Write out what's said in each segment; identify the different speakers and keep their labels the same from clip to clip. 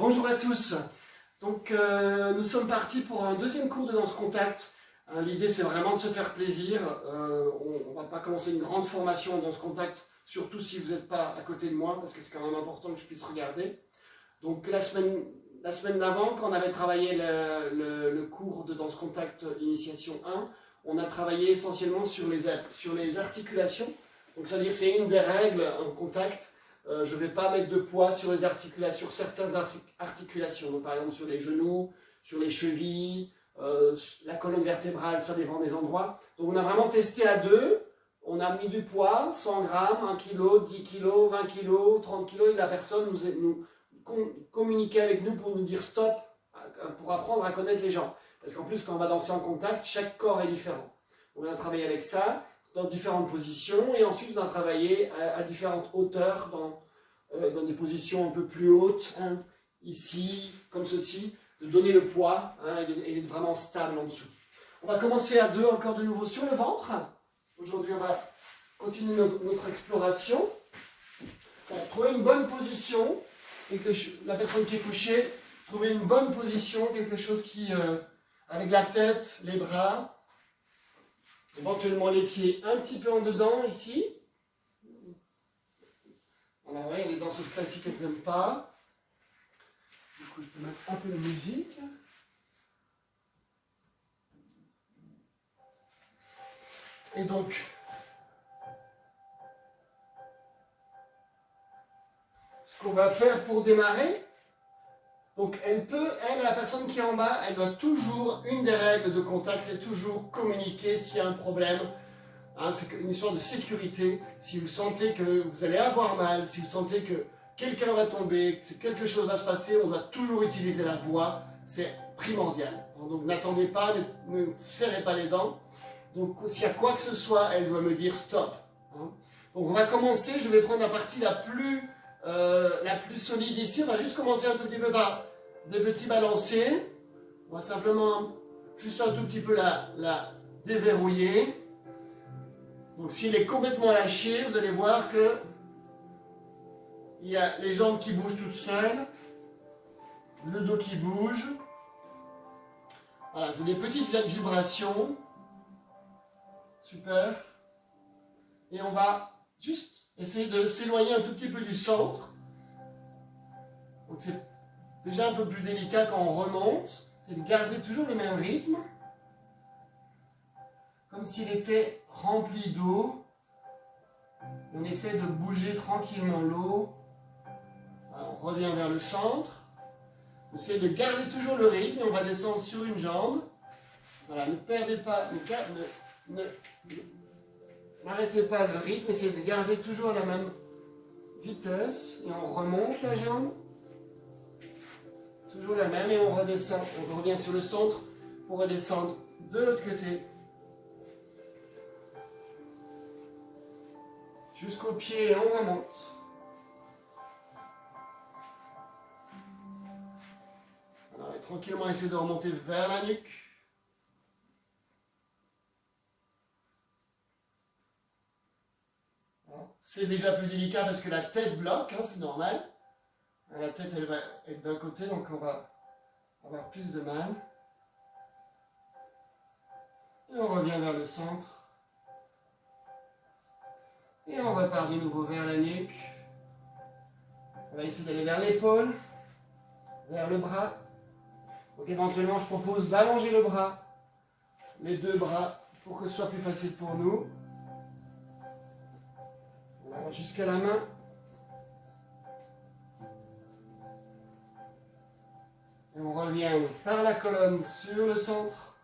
Speaker 1: Bonjour à tous. Donc nous sommes partis pour un deuxième cours de danse contact. L'idée c'est vraiment de se faire plaisir. On ne va pas commencer une grande formation en danse contact, surtout si vous n'êtes pas à côté de moi, parce que c'est quand même important que je puisse regarder. Donc la semaine d'avant, quand on avait travaillé le cours de danse contact initiation 1, on a travaillé essentiellement sur les articulations. Donc c'est-à-dire c'est une des règles en contact. Je ne vais pas mettre de poids sur les articulations, sur certaines articulations, donc par exemple sur les genoux, sur les chevilles, la colonne vertébrale, ça dépend des endroits. Donc on a vraiment testé à deux, on a mis du poids, 100 grammes, 1 kg, 10 kg, 20 kg, 30 kg, et la personne nous communiquait avec nous pour nous dire stop, pour apprendre à connaître les gens. Parce qu'en plus quand on va danser en contact, chaque corps est différent. On a travaillé avec ça, dans différentes positions, et ensuite on a travaillé à différentes hauteurs, dans des positions un peu plus hautes, hein, ici, comme ceci, de donner le poids et d'être vraiment stable en dessous. On va commencer à deux encore de nouveau sur le ventre. Aujourd'hui on va continuer notre exploration. Voilà, trouver une bonne position, la personne qui est couchée, trouver une bonne position, quelque chose qui, avec la tête, les bras, éventuellement les pieds un petit peu en dedans ici. Voilà, ouais, les danseuses classiques elles n'aiment pas. Du coup je peux mettre un peu de musique. Et donc, ce qu'on va faire pour démarrer, donc la personne qui est en bas, elle doit toujours, une des règles de contact, c'est toujours communiquer s'il y a un problème. Hein, c'est une histoire de sécurité. Si vous sentez que vous allez avoir mal, si vous sentez que quelqu'un va tomber, que quelque chose va se passer, on doit toujours utiliser la voix. C'est primordial. Donc n'attendez pas, ne serrez pas les dents. Donc s'il y a quoi que ce soit, elle doit me dire stop. Hein. Donc on va commencer, je vais prendre la partie la plus solide ici. On va juste commencer un tout petit peu par des petits balancés. On va simplement juste un tout petit peu la déverrouiller. Donc s'il est complètement lâché, vous allez voir que il y a les jambes qui bougent toutes seules, le dos qui bouge. Voilà, c'est des petites vibrations. Super. Et on va juste essayer de s'éloigner un tout petit peu du centre. Donc c'est déjà un peu plus délicat quand on remonte. C'est de garder toujours le même rythme. Comme s'il était rempli d'eau. On essaie de bouger tranquillement l'eau. On revient vers le centre. On essaie de garder toujours le rythme et on va descendre sur une jambe. Voilà, ne perdez pas, n'arrêtez pas le rythme, essayez de garder toujours la même vitesse. Et on remonte la jambe. Toujours la même et on redescend. On revient sur le centre pour redescendre de l'autre côté. Jusqu'au pied et on remonte. Alors, et tranquillement, essayez de remonter vers la nuque. C'est déjà plus délicat parce que la tête bloque, hein, c'est normal. La tête, elle va être d'un côté, donc on va avoir plus de mal. Et on revient vers le centre. Et on repart de nouveau vers la nuque. On va essayer d'aller vers l'épaule, vers le bras. Donc éventuellement, je propose d'allonger le bras, les deux bras, pour que ce soit plus facile pour nous. Voilà, jusqu'à la main. Et on revient par la colonne sur le centre.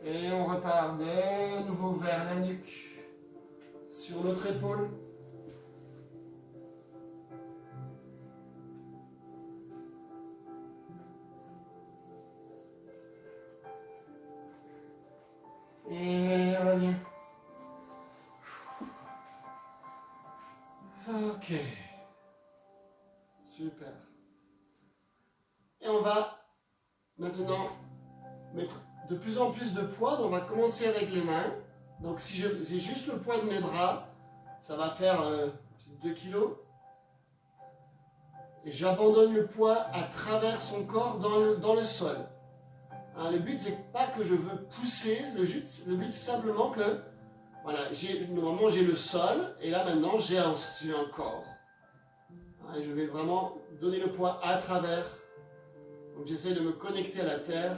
Speaker 1: Et on repart de nouveau vers la nuque. Sur l'autre épaule. Et on revient. Ok. Super. Et on va maintenant mettre de plus en plus de poids. Donc on va commencer avec les mains. Donc si j'ai juste le poids de mes bras, ça va faire 2 kg. et j'abandonne le poids à travers son corps dans le sol. Hein, le but, c'est pas que je veux pousser, le but c'est simplement que, voilà, normalement j'ai le sol, et là maintenant j'ai un corps. Hein, et je vais vraiment donner le poids à travers. Donc j'essaie de me connecter à la terre.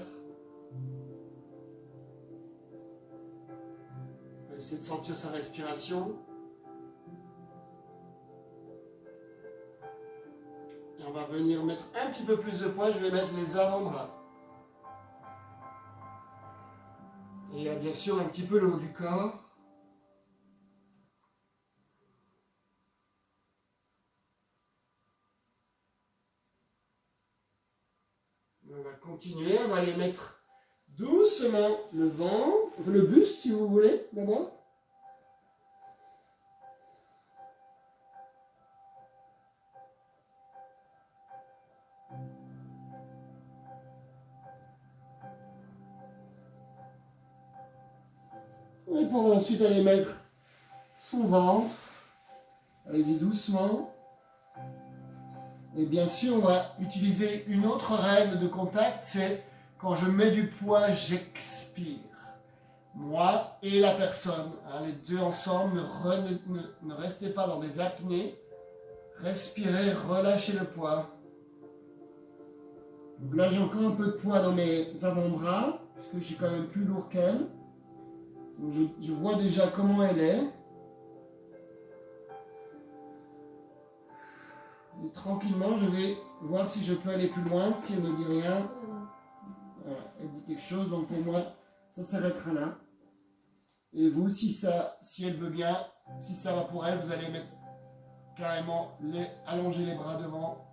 Speaker 1: On va essayer de sentir sa respiration. Et on va venir mettre un petit peu plus de poids, je vais mettre les avant-bras. Et il y a bien sûr un petit peu le haut du corps. On va continuer, on va aller mettre doucement le buste si vous voulez, d'abord. Et pour ensuite aller mettre son ventre. Allez-y doucement. Et bien sûr, on va utiliser une autre règle de contact, c'est quand je mets du poids, j'expire. Moi et la personne, hein, les deux ensemble, ne restez pas dans des apnées. Respirez, relâchez le poids. Donc là, j'ai encore un peu de poids dans mes avant-bras, puisque je suis quand même plus lourd qu'elle. Donc je vois déjà comment elle est. Et tranquillement, je vais voir si je peux aller plus loin. Si elle ne dit rien, voilà, elle dit quelque chose. Donc pour moi, ça s'arrêtera là. Et vous, si elle veut bien, si ça va pour elle, vous allez mettre carrément allonger les bras devant.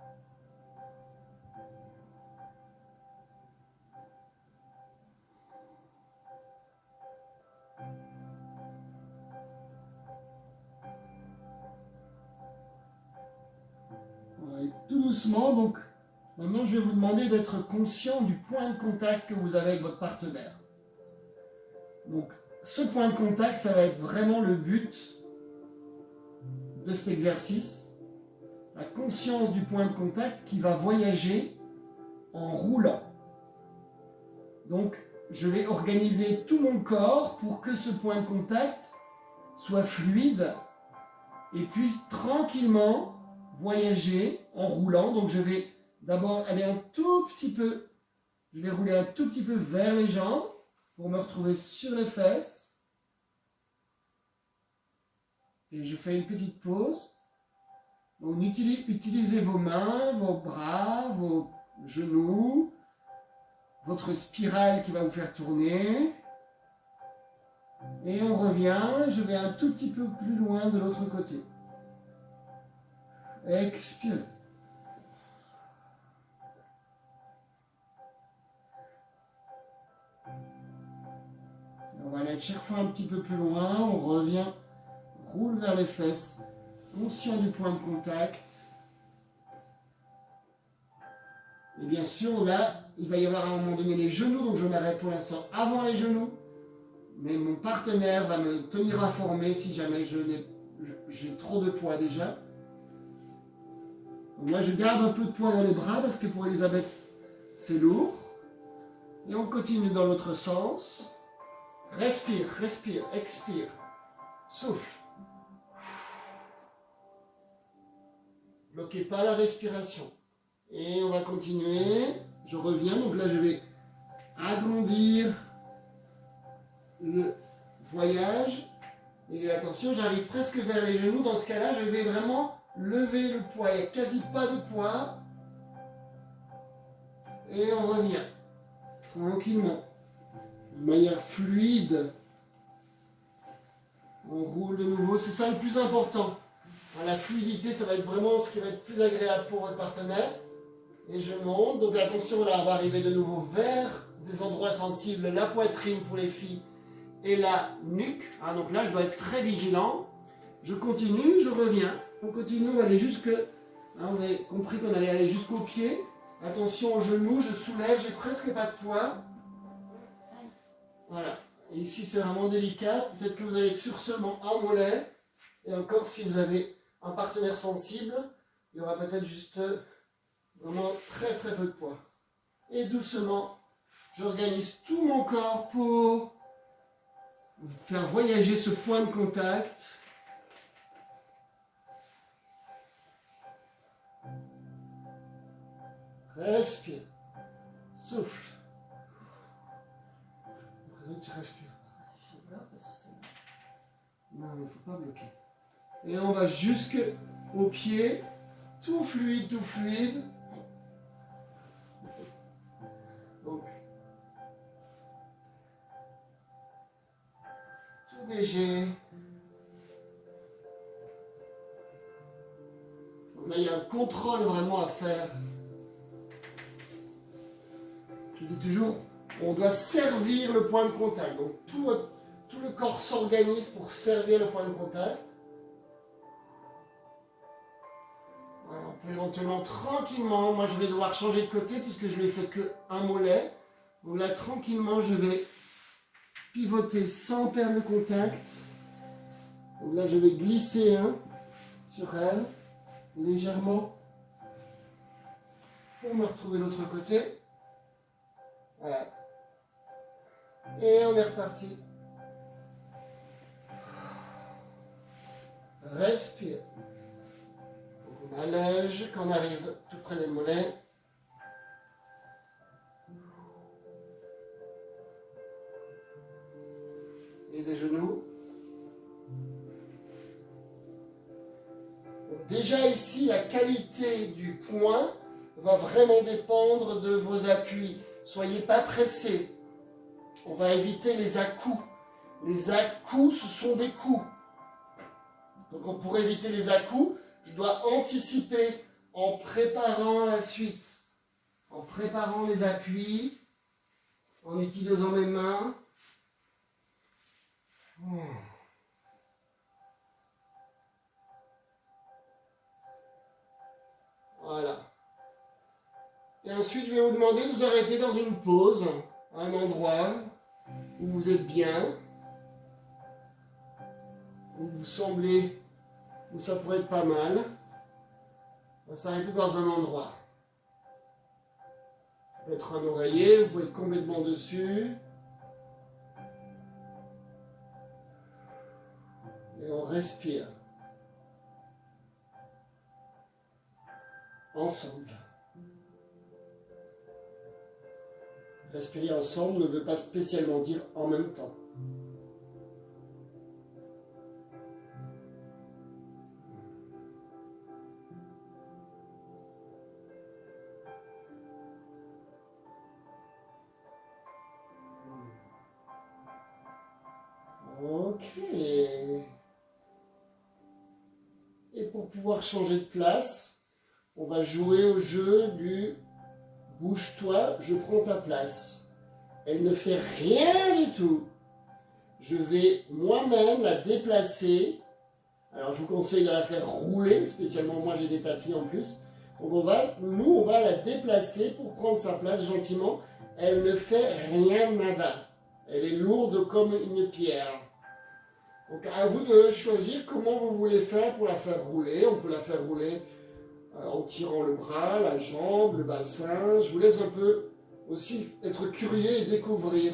Speaker 1: Voilà, et tout doucement, donc maintenant je vais vous demander d'être conscient du point de contact que vous avez avec votre partenaire. Donc ce point de contact, ça va être vraiment le but de cet exercice. La conscience du point de contact qui va voyager en roulant. Donc je vais organiser tout mon corps pour que ce point de contact soit fluide et puisse tranquillement voyager en roulant. Donc je vais d'abord aller un tout petit peu, je vais rouler un tout petit peu vers les jambes pour me retrouver sur les fesses. Et je fais une petite pause. Donc utilisez vos mains, vos bras, vos genoux, votre spirale qui va vous faire tourner. Et on revient, je vais un tout petit peu plus loin de l'autre côté. Expirez. On va aller chaque fois un petit peu plus loin, on revient, roule vers les fesses, conscient du point de contact. Et bien sûr, là, il va y avoir à un moment donné les genoux, donc je m'arrête pour l'instant avant les genoux. Mais mon partenaire va me tenir informé si jamais j'ai trop de poids déjà. Donc moi, je garde un peu de poids dans les bras parce que pour Elisabeth, c'est lourd. Et on continue dans l'autre sens. Respire, respire, expire. Souffle. Bloquez pas la respiration. Et on va continuer. Je reviens, donc là je vais agrandir le voyage. Et attention, j'arrive presque vers les genoux. Dans ce cas-là, je vais vraiment lever le poids. Il n'y a quasi pas de poids. Et on revient. Tranquillement. De manière fluide. On roule de nouveau. C'est ça le plus important. La fluidité, ça va être vraiment ce qui va être plus agréable pour votre partenaire. Et je monte. Donc attention, là, on va arriver de nouveau vers des endroits sensibles. La poitrine pour les filles et la nuque. Donc là, je dois être très vigilant. Je continue, je reviens. On continue, on va aller jusque... vous avez compris qu'on allait aller jusqu'au pied. Attention aux genoux, je soulève, j'ai presque pas de poids. Voilà. Et ici, c'est vraiment délicat. Peut-être que vous allez être sur seulement un mollet. Et encore, si vous avez un partenaire sensible, il y aura peut-être juste Vraiment très très peu de poids. Et doucement, j'organise tout mon corps pour faire voyager ce point de contact. Respire. Souffle. J'ai l'impression que tu respires. Non, il ne faut pas bloquer. Et on va jusqu'au pied. Tout fluide, tout fluide. Donc, tout léger. Donc là, il y a un contrôle vraiment à faire. Je dis toujours, on doit servir le point de contact. Donc, tout le corps s'organise pour servir le point de contact. Voilà, on peut éventuellement tranquillement, moi je vais devoir changer de côté puisque je n'ai fait qu'un mollet. Donc là, tranquillement, je vais pivoter sans perdre le contact. Donc là, je vais glisser sur elle, légèrement, pour me retrouver de l'autre côté. Voilà. Et on est reparti. Respire. On allège quand on arrive tout près des mollets. Et des genoux. Donc déjà ici, la qualité du point va vraiment dépendre de vos appuis. Soyez pas pressés. On va éviter les à-coups. Les à-coups, ce sont des coups. Donc pour éviter les à-coups, je dois anticiper en préparant la suite, en préparant les appuis, en utilisant mes mains. Voilà. Et ensuite, je vais vous demander de vous arrêter dans une pause, à un endroit où vous êtes bien, où vous semblez, où ça pourrait être pas mal. On va s'arrêter dans un endroit. Ça peut être un oreiller, vous pouvez être complètement dessus. Et on respire. Ensemble. Respirer ensemble ne veut pas spécialement dire en même temps. Ok. Et pour pouvoir changer de place, on va jouer au jeu du bouge-toi, je prends ta place. Elle ne fait rien du tout. Je vais moi-même la déplacer. Alors je vous conseille de la faire rouler, spécialement moi j'ai des tapis en plus. Donc on va la déplacer pour prendre sa place gentiment. Elle ne fait rien nada. Elle est lourde comme une pierre. Donc à vous de choisir comment vous voulez faire pour la faire rouler. On peut la faire rouler en tirant le bras, la jambe, le bassin. Je vous laisse un peu aussi être curieux et découvrir.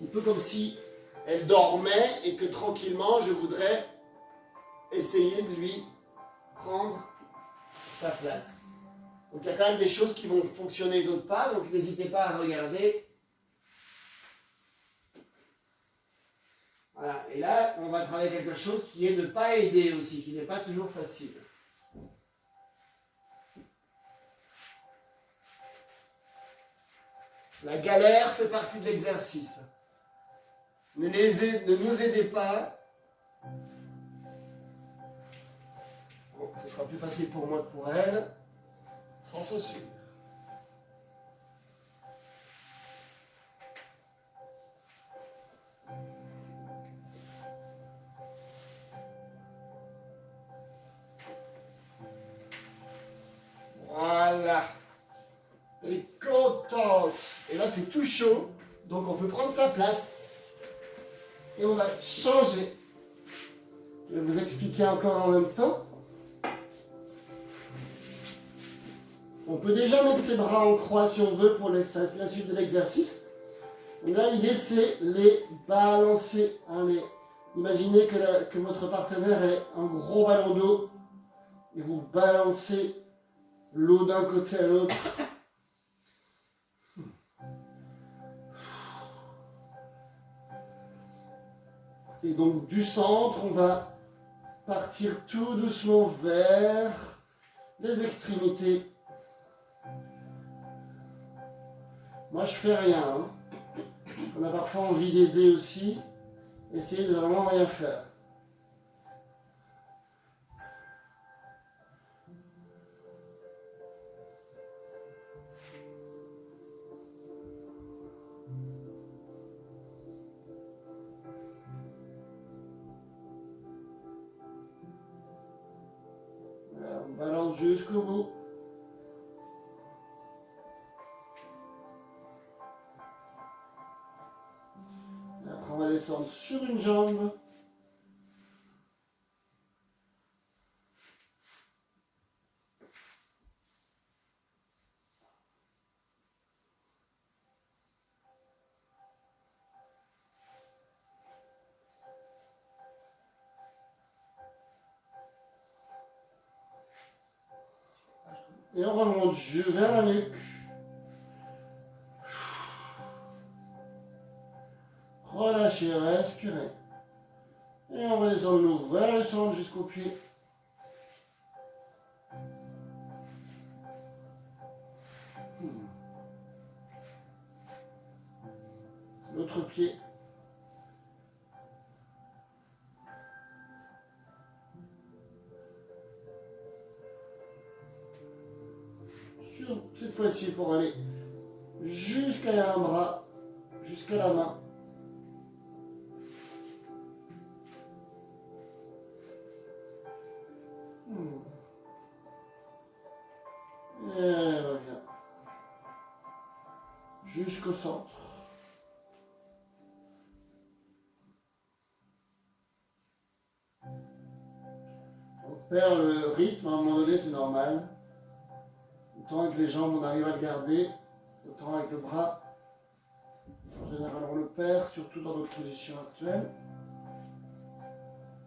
Speaker 1: Un peu comme si elle dormait et que tranquillement je voudrais essayer de lui prendre sa place. Donc il y a quand même des choses qui vont fonctionner, d'autres pas, donc n'hésitez pas à regarder. Voilà, et là on va travailler quelque chose qui est ne pas aider aussi, qui n'est pas toujours facile. La galère fait partie de l'exercice. Ne nous aidez pas. Bon, ce sera plus facile pour moi que pour elle. Sans se suivre. Voilà. Elle est contente. Et là, c'est tout chaud. Donc, on peut prendre sa place. Et on va changer. Je vais vous expliquer encore en même temps. On peut déjà mettre ses bras en croix si on veut pour la suite de l'exercice. Donc là, l'idée, c'est les balancer. Hein, imaginez que votre partenaire est un gros ballon d'eau et vous balancez l'eau d'un côté à l'autre. Et donc du centre, on va partir tout doucement vers les extrémités. Moi, je fais rien. Hein. On a parfois envie d'aider aussi. Essayez de vraiment rien faire. Voilà, on balance jusqu'au bout. Après, on va descendre sur une jambe. Et on remonte vers la nuque. Relâchez, respirez. Et on va descendre nous vers le centre jusqu'au pied. L'autre pied. Cette fois-ci pour aller jusqu'à un bras, jusqu'à la main. Et revient. Jusqu'au centre. On perd le rythme, à un moment donné c'est normal. Autant avec les jambes on arrive à le garder, autant avec le bras. En général on le perd, surtout dans notre position actuelle.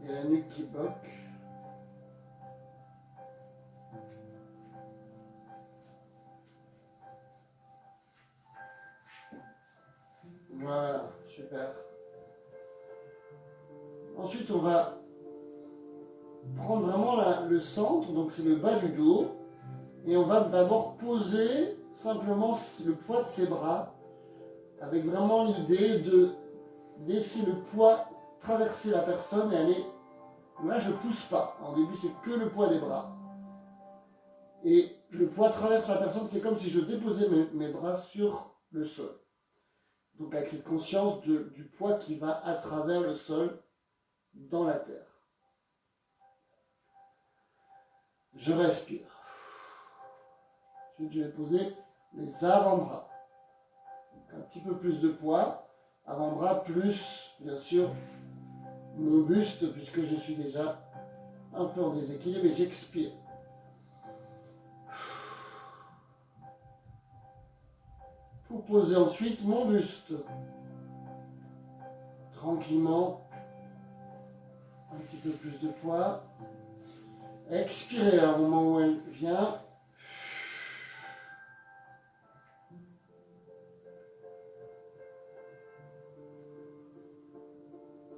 Speaker 1: Et la nuque qui bloque. Voilà, super. Ensuite, on va prendre vraiment le centre, donc c'est le bas du dos, et on va d'abord poser simplement le poids de ses bras, avec vraiment l'idée de laisser le poids traverser la personne et aller. Là, je ne pousse pas. Au début, c'est que le poids des bras. Et le poids traverse la personne, c'est comme si je déposais mes bras sur le sol. Donc avec cette conscience du poids qui va à travers le sol dans la terre. Je respire. Ensuite, je vais poser les avant-bras. Un petit peu plus de poids. Avant-bras plus, bien sûr, mon buste, puisque je suis déjà un peu en déséquilibre et j'expire. Pour poser ensuite mon buste. Tranquillement. Un petit peu plus de poids. Expirez à un moment où elle vient.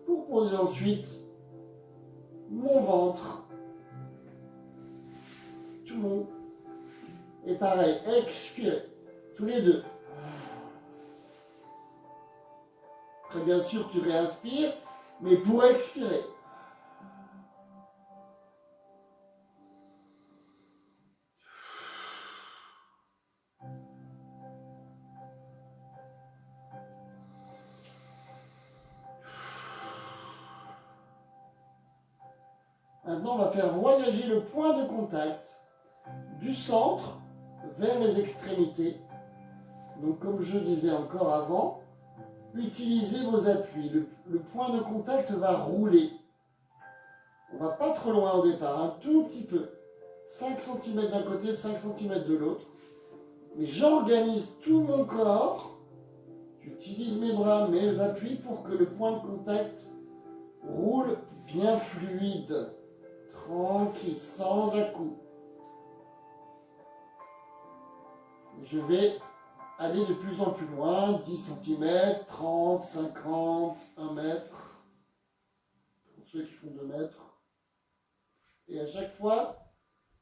Speaker 1: Pour poser ensuite mon ventre. Tout le monde. Et pareil, expirez. Tous les deux. Après, bien sûr, tu réinspires, mais pour expirer. Maintenant, on va faire voyager le point de contact du centre vers les extrémités. Donc, comme je disais encore avant, utilisez vos appuis. Le point de contact va rouler. On ne va pas trop loin au départ, un tout petit peu. 5 cm d'un côté, 5 cm de l'autre. mais j'organise tout mon corps. J'utilise mes bras, mes appuis pour que le point de contact roule bien fluide, tranquille, sans à-coups. Je vais aller de plus en plus loin, 10 cm, 30, 50, 1 mètre, pour ceux qui font 2 mètres. Et à chaque fois,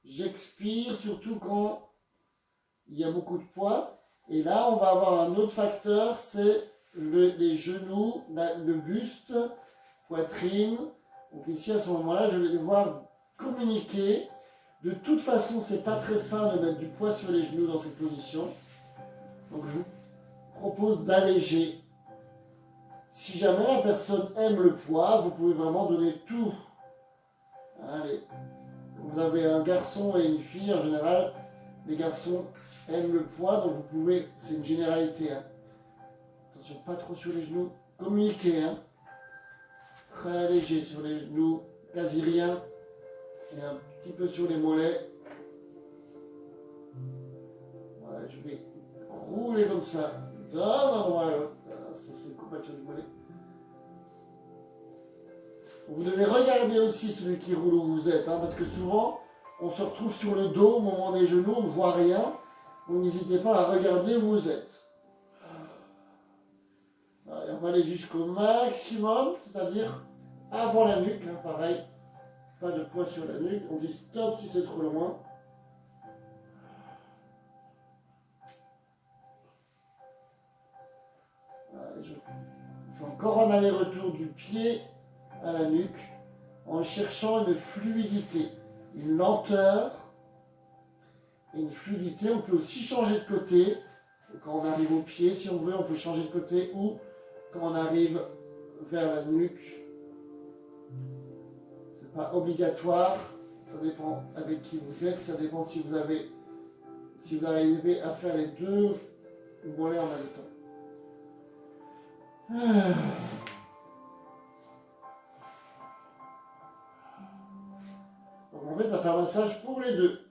Speaker 1: j'expire, surtout quand il y a beaucoup de poids. Et là, on va avoir un autre facteur, c'est les genoux, le buste, poitrine. Donc ici, à ce moment-là, je vais devoir communiquer. De toute façon, c'est pas très sain de mettre du poids sur les genoux dans cette position. Donc je vous propose d'alléger. Si jamais la personne aime le poids, vous pouvez vraiment donner tout. Allez. Vous avez un garçon et une fille, en général, les garçons aiment le poids, donc vous pouvez, c'est une généralité. Hein. Attention, pas trop sur les genoux. Communiquez. Hein. Très léger sur les genoux, quasi rien. Et un petit peu sur les mollets. Voilà, je vais rouler comme ça, d'un endroit à l'autre. Ça, c'est une courbature du mollet. Vous devez regarder aussi celui qui roule où vous êtes, hein, parce que souvent, on se retrouve sur le dos au moment des genoux, on ne voit rien. Donc n'hésitez pas à regarder où vous êtes. Allez, on va aller jusqu'au maximum, c'est-à-dire avant la nuque, hein, pareil. Pas de poids sur la nuque. On dit stop si c'est trop loin. Allez, je fais encore un aller-retour du pied à la nuque en cherchant une fluidité, une lenteur et une fluidité. On peut aussi changer de côté. Quand on arrive au pied, si on veut, on peut changer de côté ou quand on arrive vers la nuque. C'est pas obligatoire, ça dépend avec qui vous êtes, ça dépend si vous arrivez à faire les deux mollets en même temps. Donc en fait, ça fait un massage pour les deux.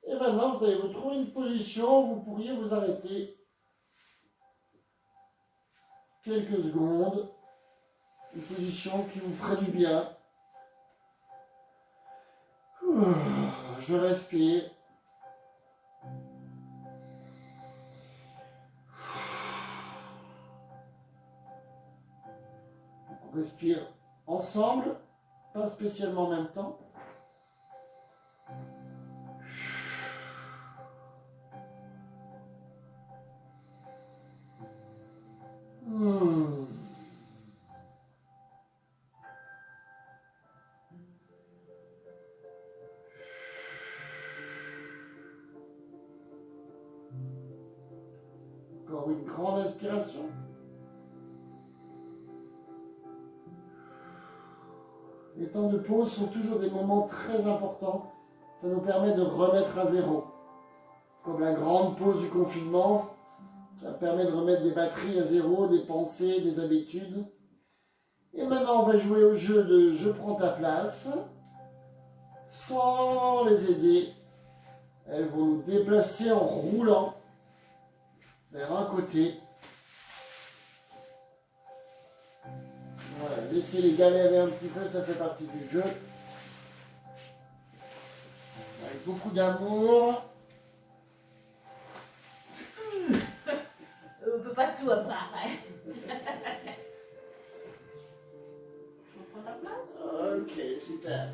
Speaker 1: Et maintenant, vous allez vous trouver une position où vous pourriez vous arrêter quelques secondes. Une position qui vous ferait du bien. Je respire. On respire ensemble, pas spécialement en même temps. Encore une grande inspiration. Les temps de pause sont toujours des moments très importants. Ça nous permet de remettre à zéro. Comme la grande pause du confinement, ça permet de remettre des batteries à zéro, des pensées, des habitudes. Et maintenant, on va jouer au jeu de je prends ta place. Sans les aider, elles vont nous déplacer en roulant vers un côté. Voilà, laissez-les galérer un petit peu, ça fait partie du jeu. Avec beaucoup d'amour.
Speaker 2: On peut pas tout après. On prend ta place.
Speaker 1: Ok, super.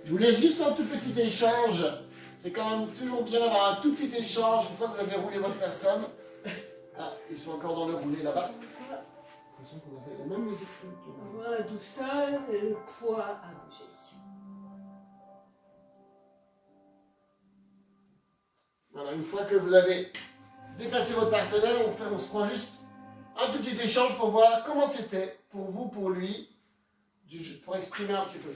Speaker 1: Je vous laisse juste un tout petit échange. C'est quand même toujours bien d'avoir un tout petit échange une fois que vous avez roulé votre personne. Ah, ils sont encore dans le roulé là-bas. J'ai l'impression qu'on avait la même musique.
Speaker 2: Voilà, tout seul, et le poids à bouger.
Speaker 1: Voilà, une fois que vous avez déplacé votre partenaire, on se prend juste un tout petit échange pour voir comment c'était pour vous, pour lui, pour exprimer un petit peu.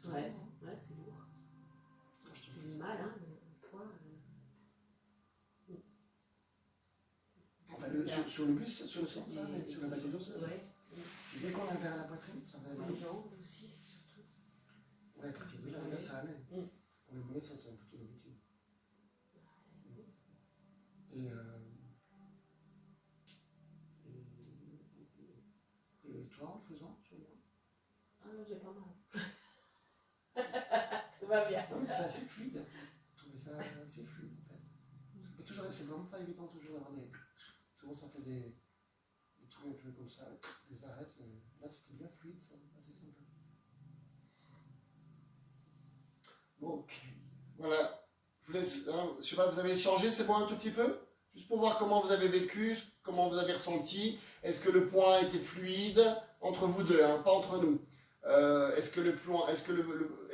Speaker 2: Ouais, c'est lourd. J'ai du mal, hein, le poids.
Speaker 1: Sur le buste, sur le centre, sur la balle de dos, ça.
Speaker 2: Ouais.
Speaker 1: Dès qu'on a vers la poitrine, ça fait mal.
Speaker 2: Les jambes aussi, surtout.
Speaker 1: Ouais, parce que déjà, là, ça allait.
Speaker 2: Mm.
Speaker 1: Pour les mollets, ça, c'est plutôt d'habitude. Et toi, en faisant, sur moi?
Speaker 2: Ah non, j'ai pas mal. Tout va bien.
Speaker 1: Non, mais c'est assez fluide. Je trouvais ça assez fluide, en fait. C'est vraiment pas évident toujours d'avoir des... Souvent, ça fait des trucs un peu comme ça, des arêtes. Là, c'était bien fluide, ça, assez simple. Bon, ok. Voilà. Je vous laisse, hein, je sais pas, vous avez changé, c'est bon un tout petit peu? Juste pour voir comment vous avez vécu, comment vous avez ressenti. Est-ce que le point était fluide entre vous deux, hein, pas entre nous? Est-ce que le point, est-ce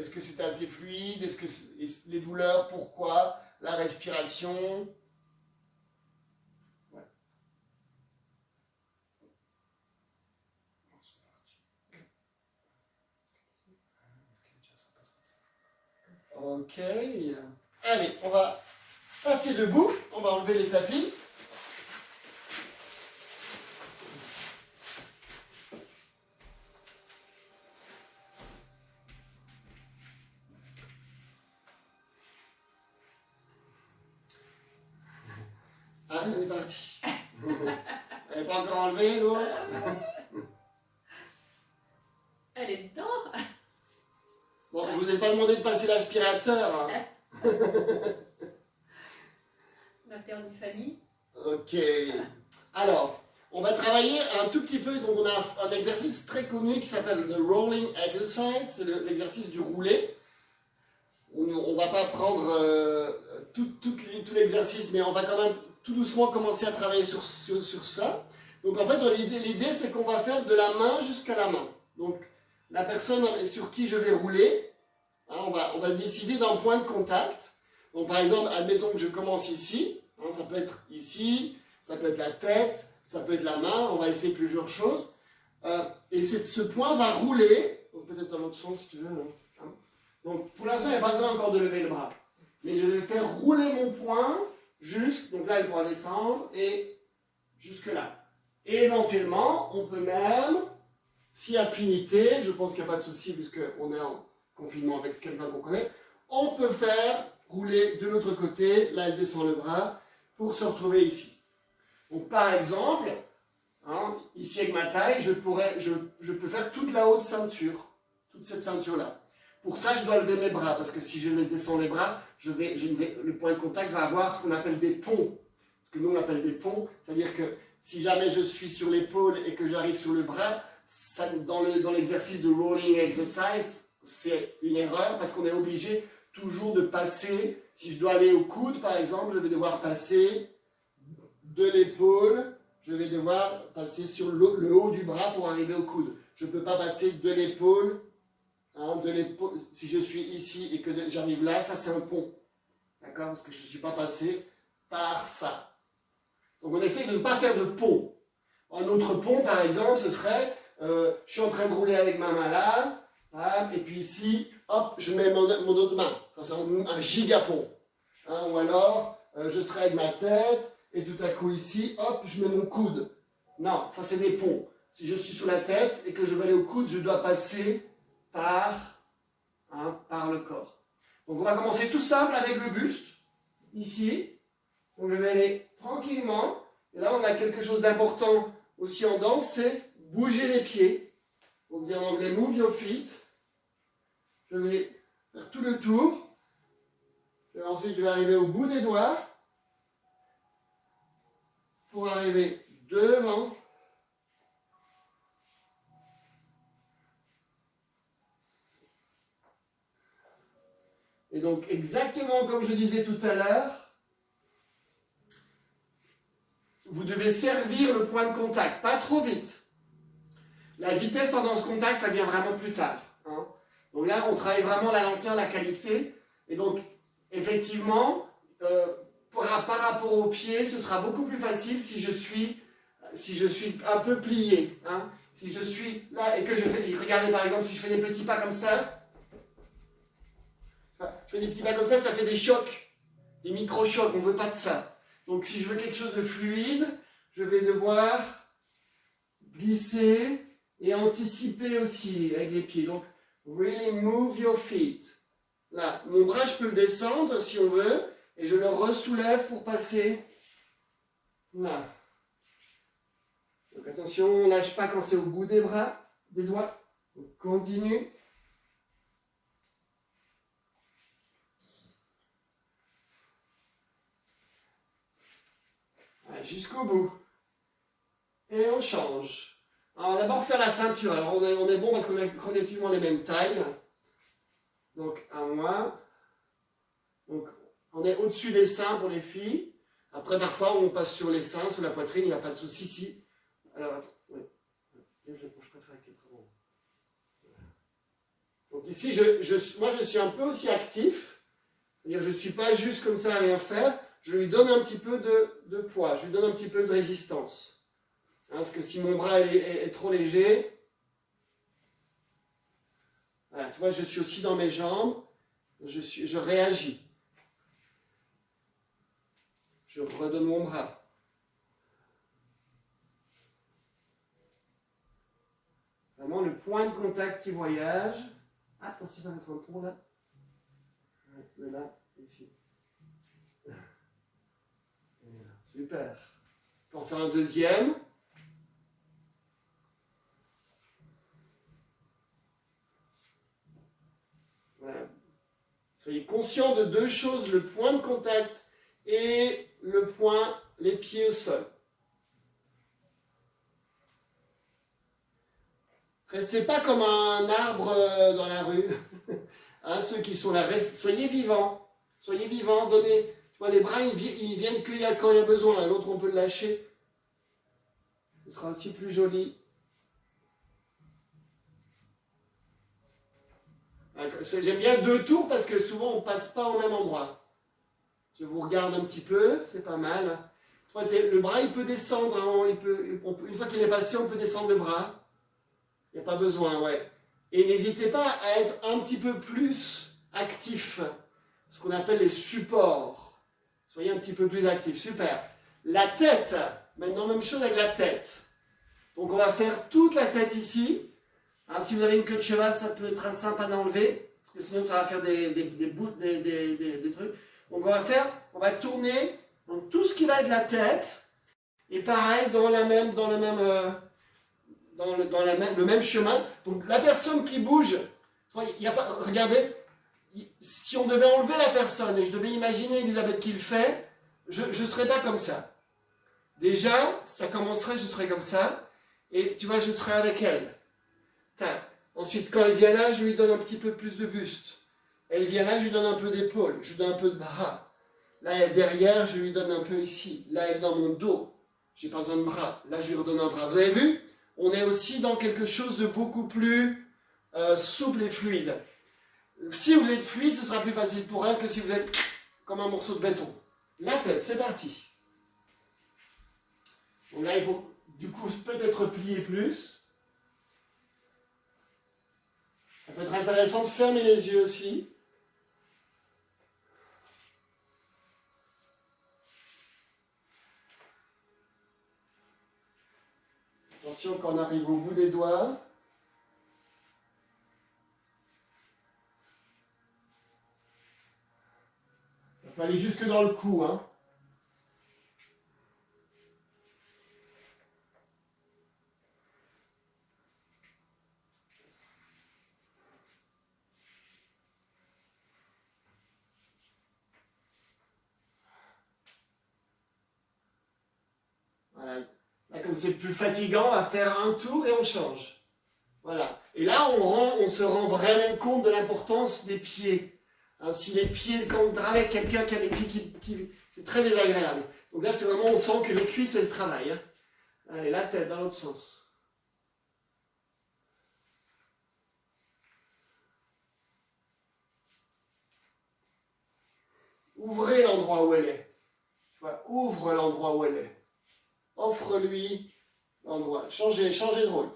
Speaker 1: que c'était assez fluide? Est-ce que les douleurs, pourquoi? La respiration? Ouais. Ok. Allez, on va passer debout. On va enlever les tapis. Allez, on est parti. Elle n'est pas encore enlevée, l'autre?
Speaker 2: Elle est dedans.
Speaker 1: Bon, je vous ai pas demandé de passer l'aspirateur. Hein.
Speaker 2: On a perdu Fanny.
Speaker 1: Ok. Alors, on va travailler un tout petit peu. Donc, on a un exercice très connu qui s'appelle le rolling exercise. C'est l'exercice du roulé. On ne va pas prendre tout l'exercice, mais on va quand même tout doucement commencer à travailler sur ça. Donc, en fait, l'idée, c'est qu'on va faire de la main jusqu'à la main. Donc, la personne sur qui je vais rouler, hein, on va décider d'un point de contact. Donc, par exemple, admettons que je commence ici. Hein, ça peut être ici, ça peut être la tête, ça peut être la main. On va essayer plusieurs choses. Et ce point va rouler. Peut-être dans l'autre sens, si tu veux. Hein. Donc, pour l'instant, il n'y a pas besoin encore de lever le bras. Mais je vais faire rouler mon poing donc là, il pourra descendre et jusque là. Et éventuellement, on peut même, si affinité, je pense qu'il n'y a pas de souci puisqu'on est en confinement avec quelqu'un qu'on connaît, on peut faire rouler de l'autre côté, là elle descend le bras, pour se retrouver ici. Donc par exemple, hein, ici avec ma taille, je peux faire toute la haute ceinture, toute cette ceinture-là. Pour ça, je dois lever mes bras, parce que si je descends les bras, le point de contact va avoir ce qu'on appelle des ponts. Ce que nous on appelle des ponts, c'est-à-dire que si jamais je suis sur l'épaule et que j'arrive sur le bras, ça, dans l'exercice de rolling exercise, c'est une erreur parce qu'on est obligé toujours de passer. Si je dois aller au coude, par exemple, je vais devoir passer de l'épaule, je vais devoir passer sur le haut du bras pour arriver au coude. Je ne peux pas passer de l'épaule, hein, si je suis ici et que j'arrive là, ça c'est un pont. D'accord? Parce que je ne suis pas passé par ça. Donc on essaie de ne pas faire de pont. Un autre pont, par exemple, ce serait, je suis en train de rouler avec ma main là, et puis ici, hop, je mets mon autre main. Ça c'est un gigapont. Hein, ou alors, je serai avec ma tête, et tout à coup ici, hop, je mets mon coude. Non, ça c'est des ponts. Si je suis sur la tête et que je vais aller au coude, je dois passer par le corps. Donc on va commencer tout simple avec le buste, ici. Donc je vais aller tranquillement. Et là, on a quelque chose d'important aussi en danse, c'est bouger les pieds. On dit en anglais move your feet. Je vais faire tout le tour. Et ensuite, je vais arriver au bout des doigts pour arriver devant. Et donc, exactement comme je disais tout à l'heure, vous devez servir le point de contact, pas trop vite. La vitesse en danse contact, ça vient vraiment plus tard. Hein. Donc là, on travaille vraiment la lenteur, la qualité. Et donc, effectivement, par rapport au pied, ce sera beaucoup plus facile si je suis un peu plié. Hein. Si je suis là et que je fais, regardez par exemple, si je fais des petits pas comme ça, je fais des petits pas comme ça fait des chocs, des micro-chocs, on ne veut pas de ça. Donc si je veux quelque chose de fluide, je vais devoir glisser et anticiper aussi avec les pieds. Donc, really move your feet. Là, mon bras, je peux le descendre si on veut, et je le ressoulève pour passer là. Donc attention, on ne lâche pas quand c'est au bout des bras, des doigts. On continue. Jusqu'au bout. Et on change. Alors, on va d'abord faire la ceinture. Alors, on est bon parce qu'on a relativement les mêmes tailles. Donc, à moi. Donc, on est au-dessus des seins pour les filles. Après, parfois, on passe sur les seins, sur la poitrine. Il n'y a pas de souci ici. Alors, attends. Ouais. Je préfère avec les bras. Donc, ici, moi, je suis un peu aussi actif. C'est-à-dire, je ne suis pas juste comme ça à rien faire. Je lui donne un petit peu de poids, je lui donne un petit peu de résistance. Hein, parce que si mon bras est trop léger, voilà, tu vois, je suis aussi dans mes jambes, je réagis. Je redonne mon bras. Vraiment le point de contact qui voyage. Attention, ça va être un pont là. Ouais, là, ici. Super. On va en faire un deuxième. Voilà. Soyez conscient de deux choses, le point de contact et le point, les pieds au sol. Restez pas comme un arbre dans la rue. Hein, ceux qui sont là, soyez vivants. Soyez vivants, donnez. Tu vois, les bras, ils viennent quand il y a besoin. L'autre, on peut le lâcher. Ce sera aussi plus joli. J'aime bien deux tours parce que souvent, on ne passe pas au même endroit. Je vous regarde un petit peu, c'est pas mal. Le bras, il peut descendre. Hein, une fois qu'il est passé, on peut descendre le bras. Il n'y a pas besoin, ouais. Et n'hésitez pas à être un petit peu plus actif. Ce qu'on appelle les supports. Soyez un petit peu plus actifs. Super. La tête. Maintenant, même chose avec la tête. Donc, on va faire toute la tête ici. Hein, si vous avez une queue de cheval, ça peut être sympa d'enlever. Parce que sinon, ça va faire des trucs. Donc, on va tourner donc, tout ce qui va être la tête. Et pareil, dans le même chemin. Donc la personne qui bouge, regardez, si on devait enlever la personne et je devais imaginer Elisabeth qui le fait, je ne serais pas comme ça. Déjà, ça commencerait, je serais comme ça, et tu vois, je serais avec elle. Ensuite, quand elle vient là, je lui donne un petit peu plus de buste. Elle vient là, je lui donne un peu d'épaule, je lui donne un peu de bras. Là, elle est derrière, je lui donne un peu ici. Là, elle est dans mon dos. J'ai pas besoin de bras. Là, je lui redonne un bras. Vous avez vu ? On est aussi dans quelque chose de beaucoup plus souple et fluide. Si vous êtes fluide, ce sera plus facile pour elle que si vous êtes comme un morceau de béton. La tête, c'est parti. Donc là, il faut du coup peut-être plier plus. Ça peut être intéressant de fermer les yeux aussi. Attention quand on arrive au bout des doigts. On peut aller jusque dans le cou. Hein. Voilà. Là, comme c'est plus fatigant, on va faire un tour et on change. Voilà. Et là, on se rend vraiment compte de l'importance des pieds. Hein, si les pieds, quand on travaille avec quelqu'un qui a les pieds c'est très désagréable. Donc là, c'est vraiment, on sent que les cuisses, elles travaillent. Hein. Allez, la tête, dans l'autre sens. Ouvrez l'endroit où elle est. Tu vois, ouvre l'endroit où elle est. Offre-lui l'endroit. Changez de rôle.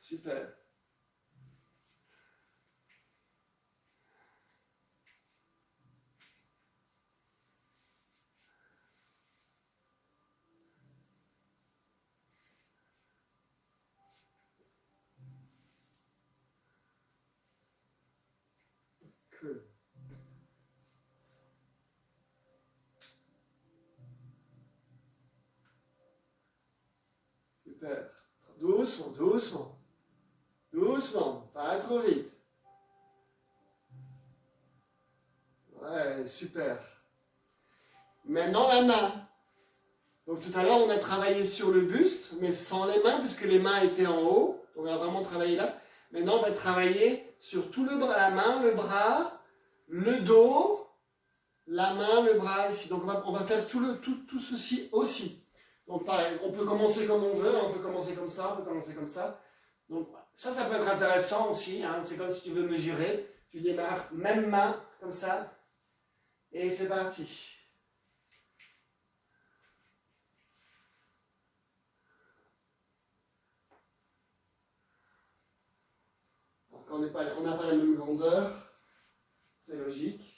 Speaker 1: Super. Cool. Super. Doucement, doucement. Doucement, pas trop vite. Ouais, super. Maintenant la main. Donc tout à l'heure on a travaillé sur le buste, mais sans les mains, puisque les mains étaient en haut. Donc on a vraiment travaillé là. Maintenant on va travailler sur tout le bras, la main, le bras, le dos, la main, le bras ici. Donc on va faire tout ceci aussi. Donc pareil, on peut commencer comme on veut, on peut commencer comme ça, on peut commencer comme ça. Donc ça peut être intéressant aussi. Hein. C'est comme si tu veux mesurer. Tu démarres même main, comme ça. Et c'est parti. Alors, quand on n'a pas la même grandeur, c'est logique.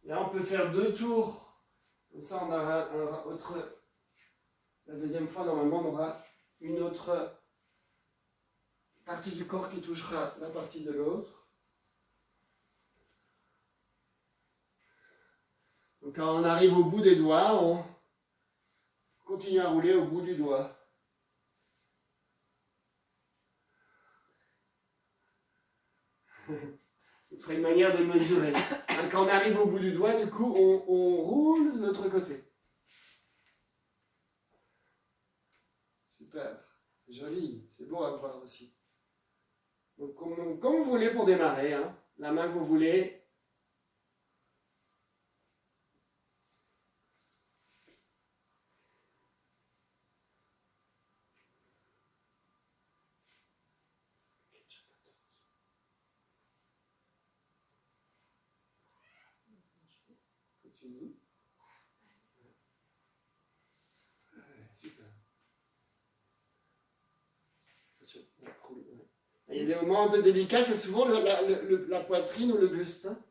Speaker 1: Là, on peut faire 2 tours. Comme ça, on aura autre. La deuxième fois, normalement, on aura une autre partie du corps qui touchera la partie de l'autre. Donc quand on arrive au bout des doigts, on continue à rouler au bout du doigt. Ce serait une manière de mesurer. Quand on arrive au bout du doigt, du coup, on roule de l'autre côté. Super. Joli. C'est beau à voir aussi. Donc, comme vous voulez pour démarrer, hein, la main que vous voulez. Continue. Super. Attention, il y a des moments un peu délicats, c'est souvent la poitrine ou le buste. Hein.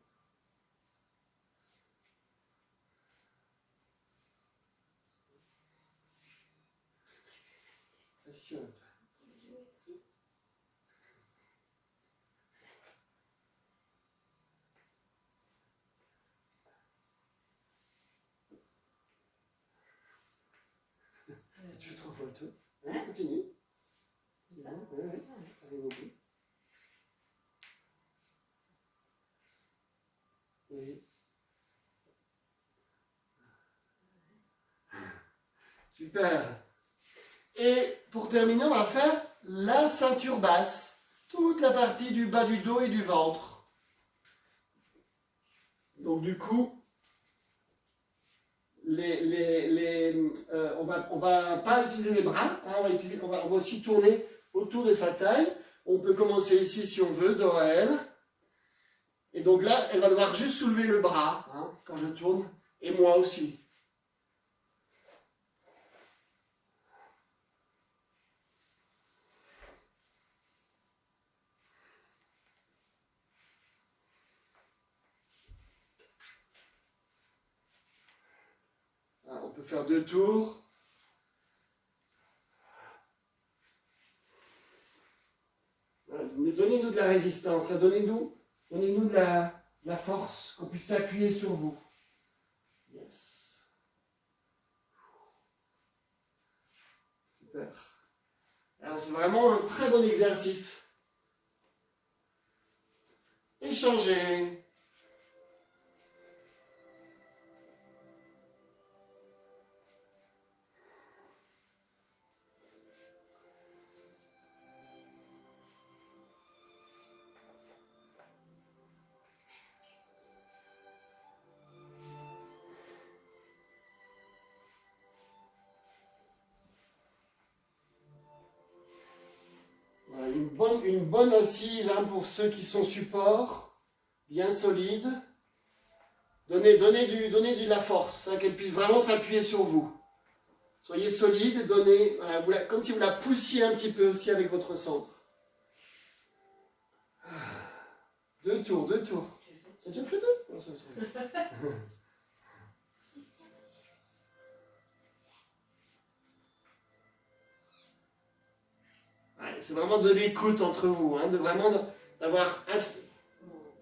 Speaker 1: Attention. Tu fais 3 fois le tour. Hein, continue. C'est ça. Ouais. Arrive au bout. Et... Super. Et pour terminer, on va faire la ceinture basse. Toute la partie du bas du dos et du ventre. Donc du coup, on va pas utiliser les bras, hein, on va aussi tourner autour de sa taille. On peut commencer ici si on veut, dos à elle. Et donc là, elle va devoir juste soulever le bras hein, quand je tourne, et moi aussi. On peut faire 2 tours. Donnez-nous de la résistance, donnez-nous de la force, qu'on puisse s'appuyer sur vous. Yes. Super. Alors c'est vraiment un très bon exercice. Échangez. Une bonne assise hein, pour ceux qui sont supports, bien solide. Donnez de la force, hein, qu'elle puisse vraiment s'appuyer sur vous. Soyez solide, donnez, voilà, comme si vous la poussiez un petit peu aussi avec votre centre. 2 tours. T'as déjà fait 2 ? c'est vraiment de l'écoute entre vous, hein, de vraiment d'avoir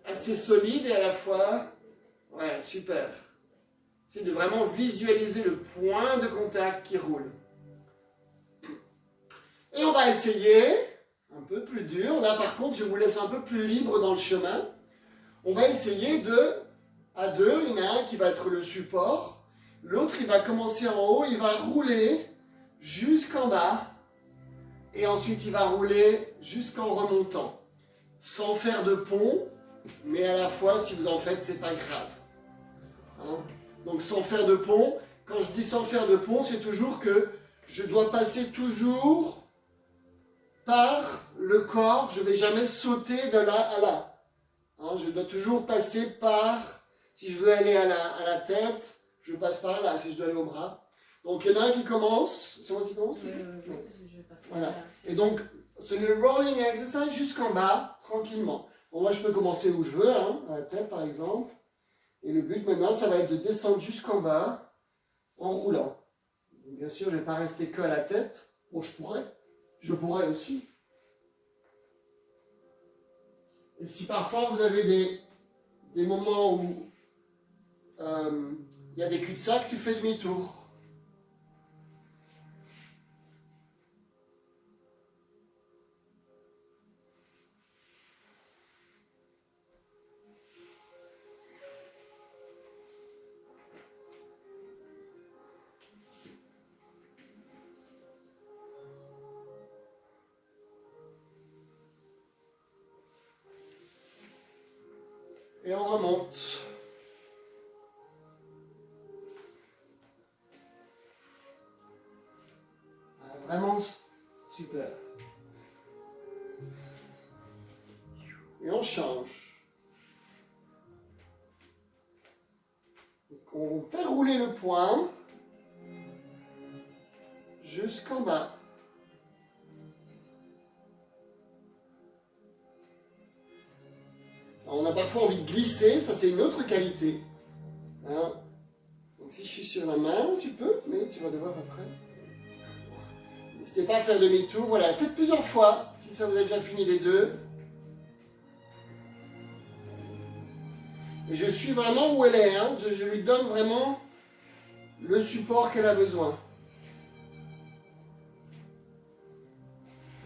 Speaker 1: assez solide et à la fois, ouais, super. C'est de vraiment visualiser le point de contact qui roule. Et on va essayer, un peu plus dur, là par contre je vous laisse un peu plus libre dans le chemin. On va essayer à deux, il y en a un qui va être le support, l'autre il va commencer en haut, il va rouler jusqu'en bas, et ensuite il va rouler jusqu'en remontant, sans faire de pont, mais à la fois si vous en faites c'est pas grave. Hein? Donc sans faire de pont, quand je dis sans faire de pont, c'est toujours que je dois passer toujours par le corps, je ne vais jamais sauter de là à là. Hein, je dois toujours passer par, si je veux aller à la tête, je passe par là, si je dois aller au bras. Donc il y en a un qui commence, c'est moi qui commence?
Speaker 2: Oui, parce que je vais pas faire
Speaker 1: voilà.
Speaker 2: là,
Speaker 1: Et donc c'est le rolling exercise jusqu'en bas, tranquillement. Bon, moi je peux commencer où je veux, hein, à la tête par exemple. Et le but maintenant, ça va être de descendre jusqu'en bas en roulant. Donc, bien sûr, je ne vais pas rester que à la tête. Bon, je pourrais aussi. Et si parfois vous avez des moments où il y a des cul-de-sac, tu fais demi-tour. Et on remonte. Vraiment super. Et on change. Donc on fait rouler le poing jusqu'en bas. Alors, on a parfois envie de glisser, ça c'est une autre qualité. Hein? Donc si je suis sur la main, tu peux, mais tu vas devoir après. N'hésitez pas à faire demi-tour, voilà, faites plusieurs fois, si ça vous a déjà fini les deux. Et je suis vraiment où elle est, hein? Je lui donne vraiment le support qu'elle a besoin.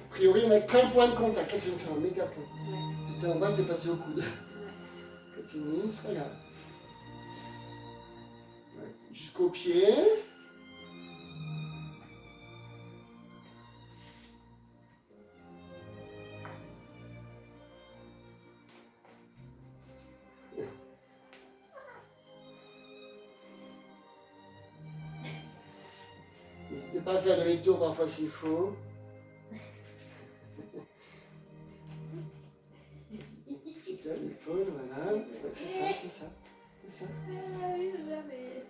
Speaker 1: A priori, on n'a qu'un point de contact. Là, tu viens de faire un méga point. Tu étais en bas, tu es passé au coude. Continue, c'est pas grave. Ouais. Jusqu'au pied. N'hésitez pas à faire demi-tour parfois s'il faut. C'était à l'épaule, voilà. Ouais, c'est ça, c'est ça. C'est ça.
Speaker 2: Ah oui, c'est ça, mais...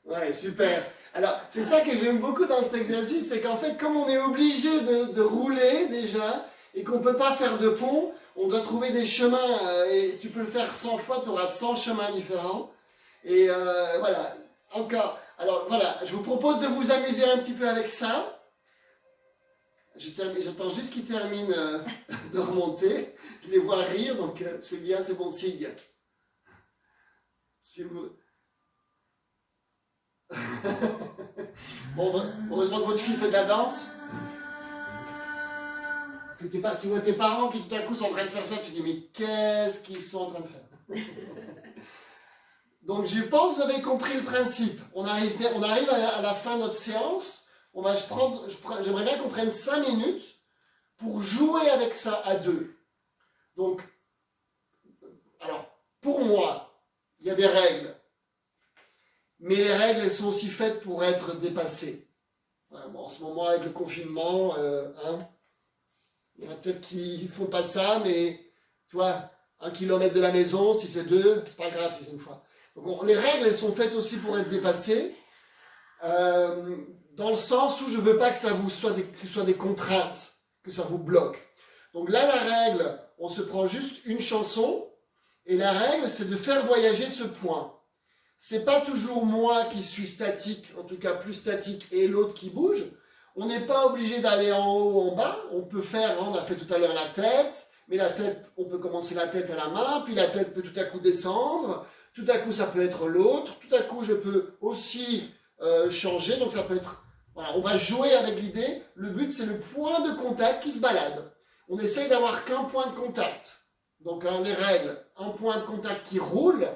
Speaker 1: Ouais, super. Alors, c'est ça que j'aime beaucoup dans cet exercice, c'est qu'en fait, comme on est obligé de rouler déjà, et qu'on ne peut pas faire de pont, on doit trouver des chemins, et tu peux le faire 100 fois, tu auras 100 chemins différents. Et voilà, encore. Alors voilà, je vous propose de vous amuser un petit peu avec ça. J'attends juste qu'ils terminent de remonter. Je les vois rire, donc c'est bien, c'est bon signe. Si vous... Bon, heureusement que votre fille fait de la danse. Parce que tu vois tes parents qui tout à coup sont en train de faire ça, tu te dis mais qu'est-ce qu'ils sont en train de faire? Donc je pense que vous avez compris le principe. On arrive à la fin de notre séance. J'aimerais bien qu'on prenne 5 minutes pour jouer avec ça à deux. Donc, alors, pour moi, il y a des règles. Mais les règles, elles sont aussi faites pour être dépassées. Enfin, bon, en ce moment, avec le confinement, il y en a peut-être qui ne font pas ça, mais tu vois, 1 kilomètre de la maison, si c'est 2, c'est pas grave si c'est une fois. Donc, les règles, elles sont faites aussi pour être dépassées. Dans le sens où je ne veux pas que ça vous soit des contraintes, que ça vous bloque. Donc là, la règle, on se prend juste une chanson, et la règle, c'est de faire voyager ce point. c'est pas toujours moi qui suis statique, en tout cas plus statique, et l'autre qui bouge. On n'est pas obligé d'aller en haut ou en bas. On peut faire, on a fait tout à l'heure la tête, mais la tête, on peut commencer la tête à la main, puis la tête peut tout à coup descendre. Tout à coup, ça peut être l'autre. Tout à coup, je peux aussi changer. Donc ça peut être, voilà, on va jouer avec l'idée. Le but, c'est le point de contact qui se balade. On essaye d'avoir qu'un point de contact. Donc les règles, un point de contact qui roule,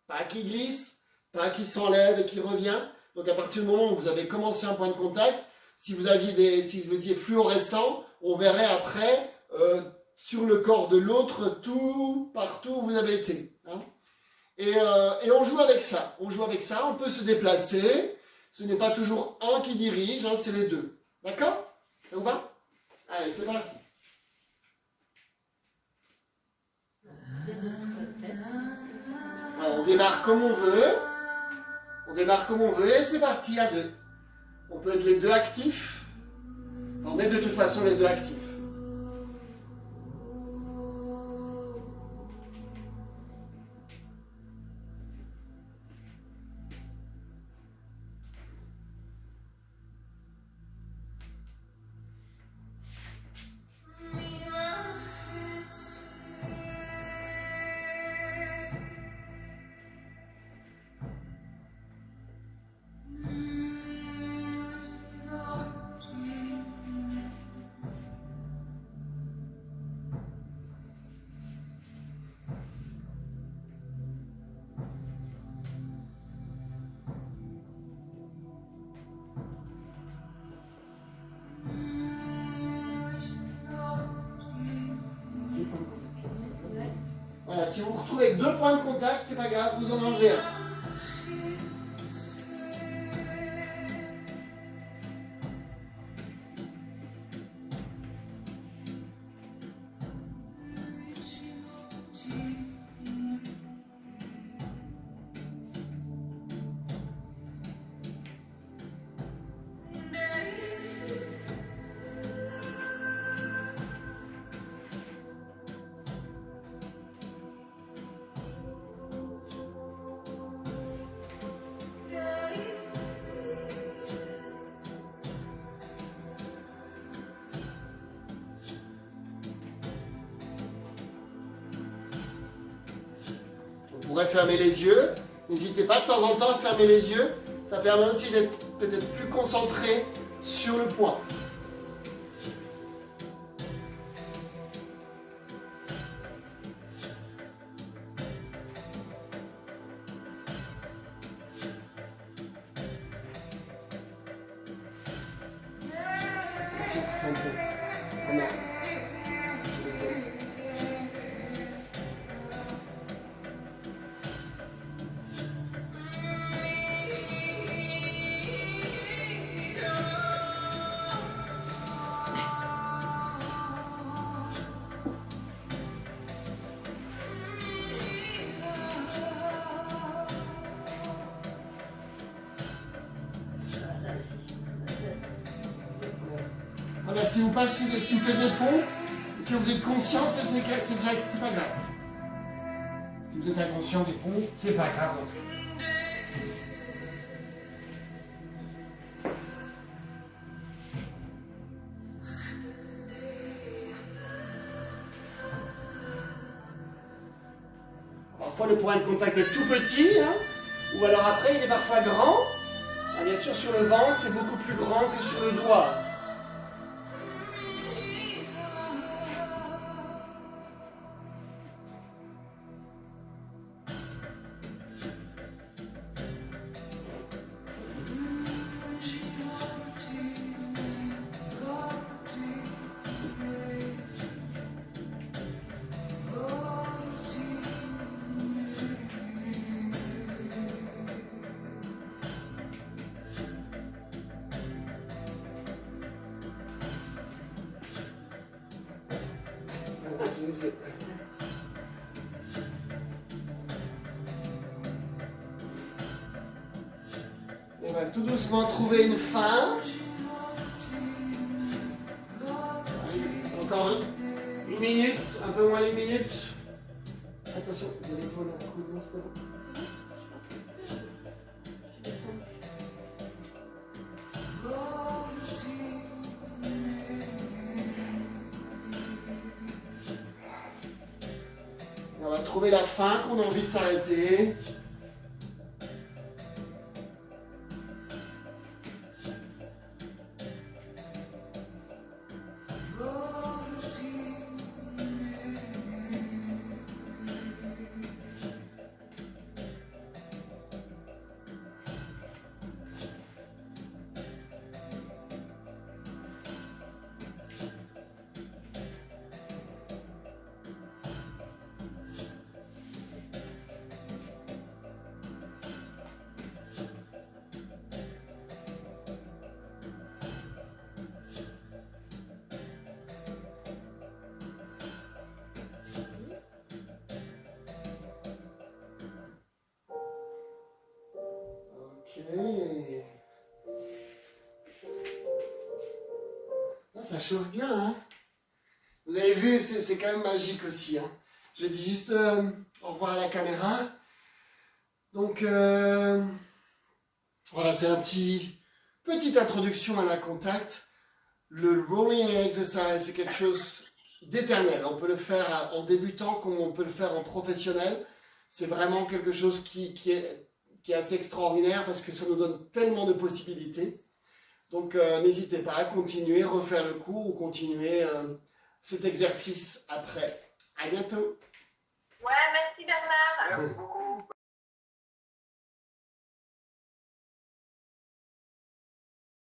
Speaker 1: pas qui glisse, pas qui s'enlève et qui revient. Donc à partir du moment où vous avez commencé un point de contact, si vous étiez fluorescent, on verrait après sur le corps de l'autre tout partout où vous avez été. Hein. Et on joue avec ça. On joue avec ça. On peut se déplacer. Ce n'est pas toujours un qui dirige, hein, c'est les deux. D'accord? Ça vous va? Allez, c'est parti. Alors, on démarre comme on veut. On démarre comme on veut et c'est parti à deux. On peut être les deux actifs. On est de toute façon les deux actifs. Voilà, si vous vous retrouvez avec deux points de contact, c'est pas grave, vous en enlevez un. Vous pourrez fermer les yeux. N'hésitez pas de temps en temps à fermer les yeux. Ça permet aussi d'être peut-être plus concentré sur le point. C'est un peu. Comment? Voilà, si vous faites des ponts, et que vous êtes conscient, c'est pas grave. Si vous êtes inconscient des ponts, c'est pas grave non plus. Parfois le point de contact est tout petit, hein, ou alors après il est parfois grand. Ah, bien sûr sur le ventre c'est beaucoup plus grand que sur le doigt. On va tout doucement trouver une fin. Encore une minute, un peu moins d'une minute. Attention, vous allez prendre un coup de main, c'est bon. trouver la fin, qu'on a envie de s'arrêter. Ok. Ah, ça chauffe bien, hein? Vous avez vu, c'est quand même magique aussi, hein? Je dis juste au revoir à la caméra. Donc, voilà, c'est petite introduction à la contact. Le rolling exercise, c'est quelque chose d'éternel. On peut le faire en débutant comme on peut le faire en professionnel. C'est vraiment quelque chose qui est assez extraordinaire parce que ça nous donne tellement de possibilités. Donc, n'hésitez pas à continuer, refaire le cours ou continuer cet exercice après. À bientôt.
Speaker 3: Ouais, merci Bernard.
Speaker 4: Merci beaucoup.